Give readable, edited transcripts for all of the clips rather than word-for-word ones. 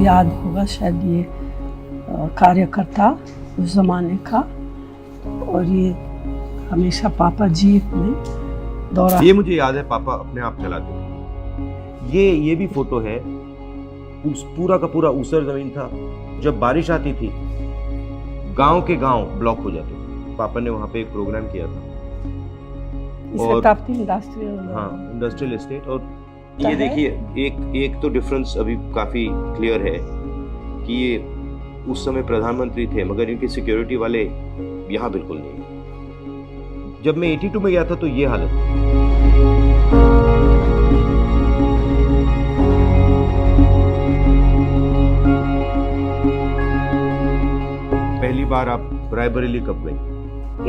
याद होगा शायद ये कार्यकर्ता उस ज़माने का, और ये हमेशा पापा जीप में दौरा। ये मुझे याद है, पापा अपने आप चलाते थे। ये भी फोटो है, उस पूरा का पूरा ऊसर जमीन था। जब बारिश आती थी गांव के गांव ब्लॉक हो जाते थे। पापा ने वहाँ पे एक प्रोग्राम किया था, और इंडस्ट्रियल एस्टेट। और ये देखिए एक तो डिफरेंस अभी काफी क्लियर है कि ये उस समय प्रधानमंत्री थे, मगर इनके सिक्योरिटी वाले यहाँ बिल्कुल नहीं। जब मैं 82 में गया था तो ये हालत थी। पहली बार आप रायबरेली कब गए?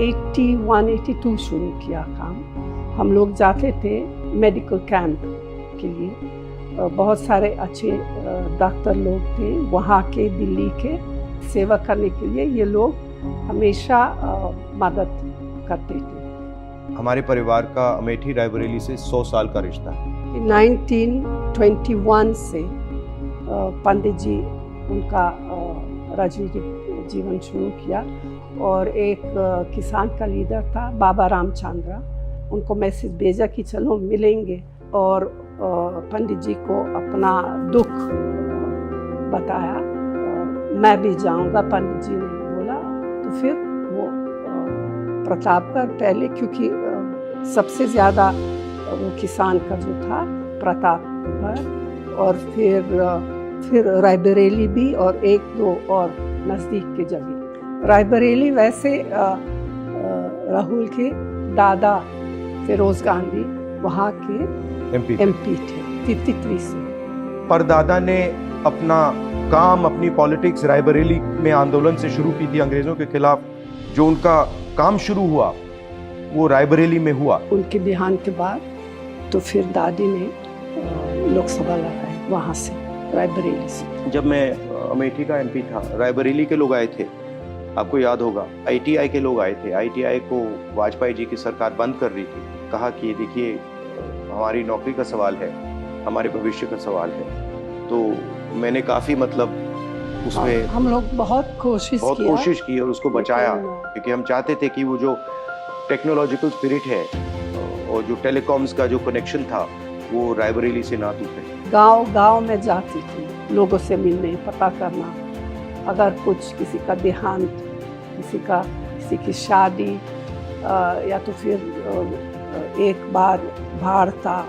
81-82 शुरू किया काम। हम लोग जाते थे मेडिकल कैंप के लिए। बहुत सारे अच्छे डॉक्टर लोग थे वहाँ के, दिल्ली के। सेवा करने के लिए ये लोग हमेशा मदद करते थे। हमारे परिवार का अमेठी रायबरेली से 100 साल का रिश्ता है। 1921 से पंडित जी उनका राजनीतिक जीवन शुरू किया, और एक किसान का लीडर था बाबा रामचंद्र, उनको मैसेज भेजा कि चलो मिलेंगे, और पंडित जी को अपना दुख बताया। मैं भी जाऊंगा, पंडित जी ने बोला। तो फिर वो प्रतापगढ़ पहले, क्योंकि सबसे ज़्यादा वो किसान का जो था प्रतापगढ़, और फिर रायबरेली भी, और एक दो और नज़दीक के जगह। रायबरेली वैसे राहुल के दादा फिरोज गांधी वहाँ के एमपी थे 53 से। पर दादा ने अपना काम, अपनी पॉलिटिक्स रायबरेली में आंदोलन से शुरू की थी अंग्रेजों के खिलाफ। जो उनका काम शुरू हुआ वो रायबरेली में हुआ। उनके देहांत के बाद तो फिर दादी ने लोकसभा लड़ाई वहाँ से, रायबरेली से। जब मैं अमेठी का एमपी था, रायबरेली के लोग आए थे, आपको याद होगा। आईटीआई के लोग आए थे। आईटीआई को वाजपेयी जी की सरकार बंद कर रही थी। कहा कि देखिए हमारी नौकरी का सवाल है, हमारे भविष्य का सवाल है। तो मैंने काफी उसमें हम लोग बहुत कोशिश की और उसको बचाया, क्योंकि हम चाहते थे कि वो जो टेक्नोलॉजिकल स्पिरिट है और जो टेलीकॉम्स का जो कनेक्शन था वो रायबरेली से ना टूटे। गांव में जाती थी लोगों से मिलने, पता करना। अगर कुछ किसी का देहांत, किसी की शादी, या तो फिर एक बार बाढ़ था,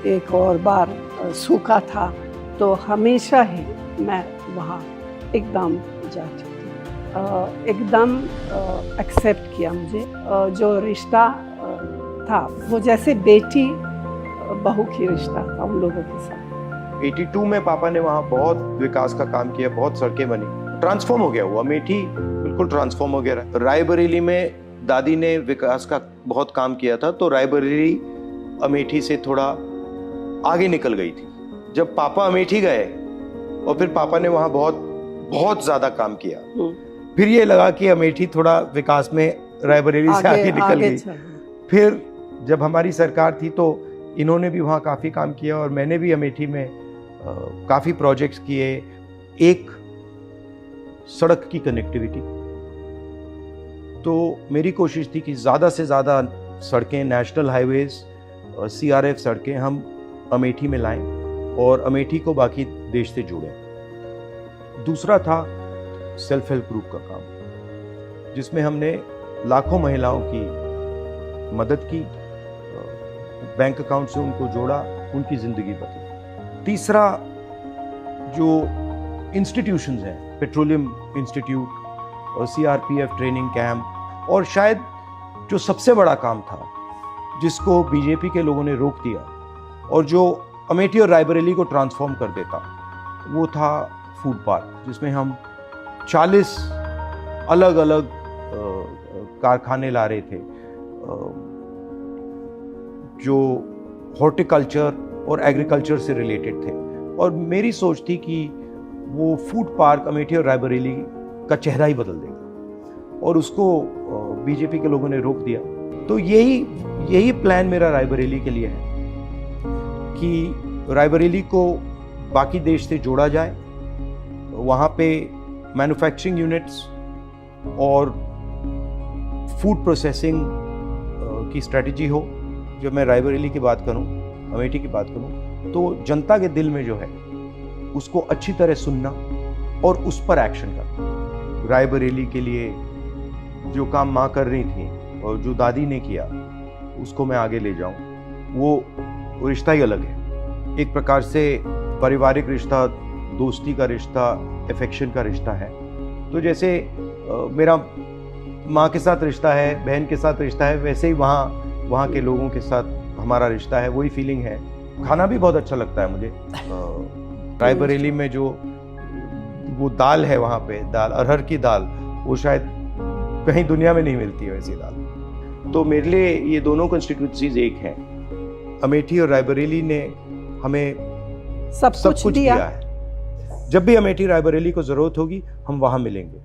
एक और बार सूखा था, तो हमेशा ही मैं वहाँ एकदम जाती थी। एकदम एक्सेप्ट किया मुझे। जो रिश्ता था वो जैसे बेटी बहू की रिश्ता था उन लोगों के साथ। 82 में पापा ने वहाँ बहुत विकास का काम किया, बहुत सड़कें बनी, ट्रांसफॉर्म हो गया वो अमेठी, बिल्कुल ट्रांसफॉर्म हो गया। रायबरेली में दादी ने विकास का बहुत काम किया था, तो रायबरेली अमेठी से थोड़ा आगे निकल गई थी। जब पापा अमेठी गए और फिर पापा ने वहाँ बहुत ज्यादा काम किया, फिर ये लगा कि अमेठी थोड़ा विकास में रायबरेली से आगे निकल गई। फिर जब हमारी सरकार थी तो इन्होंने भी वहाँ काफ़ी काम किया, और मैंने भी अमेठी में काफ़ी प्रोजेक्ट्स किए। एक सड़क की कनेक्टिविटी, तो मेरी कोशिश थी कि ज़्यादा से ज़्यादा सड़कें, नेशनल हाईवेज, सीआरएफ सड़कें हम अमेठी में लाएं और अमेठी को बाकी देश से जोड़ें। दूसरा था सेल्फ हेल्प ग्रुप का काम, जिसमें हमने लाखों महिलाओं की मदद की, बैंक अकाउंट से उनको जोड़ा, उनकी ज़िंदगी बदली। तीसरा जो इंस्टीट्यूशंस हैं, पेट्रोलियम इंस्टीट्यूट और सीआरपीएफ ट्रेनिंग कैंप, और शायद जो सबसे बड़ा काम था जिसको बीजेपी के लोगों ने रोक दिया और जो अमेठी और रायबरेली को ट्रांसफॉर्म कर देता, वो था फूड पार्क, जिसमें हम 40 अलग अलग कारखाने ला रहे थे जो हॉर्टिकल्चर और एग्रीकल्चर से रिलेटेड थे। और मेरी सोच थी कि वो फूड पार्क अमेठी और रायबरेली का चेहरा ही बदल देगा, और उसको बीजेपी के लोगों ने रोक दिया। तो यही प्लान मेरा रायबरेली के लिए है कि रायबरेली को बाकी देश से जोड़ा जाए, वहाँ पे मैन्युफैक्चरिंग यूनिट्स और फूड प्रोसेसिंग की स्ट्रेटजी हो। जब मैं रायबरेली की बात करूँ, अमेठी की बात करूँ, तो जनता के दिल में जो है उसको अच्छी तरह सुनना और उस पर एक्शन करना। रायबरेली के लिए जो काम माँ कर रही थी और जो दादी ने किया उसको मैं आगे ले जाऊं, वो रिश्ता ही अलग है। एक प्रकार से पारिवारिक रिश्ता, दोस्ती का रिश्ता, अफेक्शन का रिश्ता है। तो जैसे मेरा माँ के साथ रिश्ता है, बहन के साथ रिश्ता है, वैसे ही वहाँ के लोगों के साथ हमारा रिश्ता है, वही फीलिंग है। खाना भी बहुत अच्छा लगता है मुझे। रायबरेली में जो वो दाल है, वहाँ पे दाल, अरहर की दाल, वो शायद कहीं दुनिया में नहीं मिलती है वैसी दाल। तो मेरे लिए ये दोनों कंस्टिट्यूंसीज एक हैं। अमेठी और रायबरेली ने हमें सब कुछ दिया है। जब भी अमेठी रायबरेली को जरूरत होगी, हम वहाँ मिलेंगे।